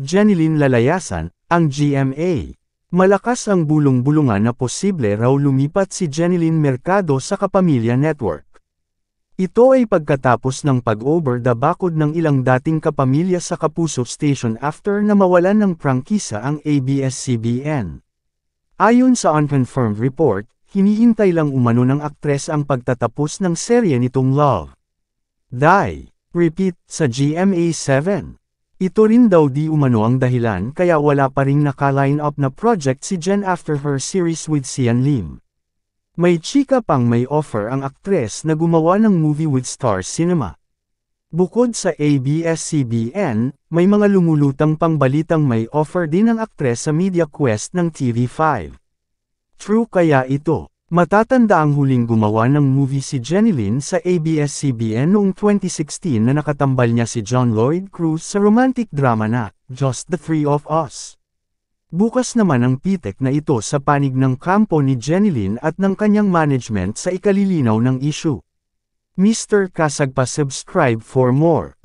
Jenilyn lalayasan, ang GMA. Malakas ang bulong-bulungan na posible raw lumipat si Jenilyn Mercado sa Kapamilya Network. Ito ay pagkatapos ng pag-over the bakod ng ilang dating kapamilya sa Kapuso Station after na mawalan ng prangkisa ang ABS-CBN. Ayon sa unconfirmed report, hinihintay lang umano ng aktres ang pagtatapos ng serye nitong Love, Die, Repeat sa GMA7. Ito rin daw di umano ang dahilan kaya wala pa ring naka-line up na project si Jen after her series with Sian Lim. May chika pang may offer ang aktres na gumawa ng movie with Star Cinema. Bukod sa ABS-CBN, may mga lumulutang pang balitang may offer din ang aktres sa Media Quest ng TV5. True kaya ito? Matatanda ang huling gumawa ng movie si Jenilyn sa ABS-CBN noong 2016 na nakatambal niya si John Lloyd Cruz sa romantic drama na Just the Three of Us. Bukas naman ang pitik na ito sa panig ng kampo ni Jenilyn at ng kanyang management sa ikalilinaw ng issue. Mr. Kasag pa subscribe for more.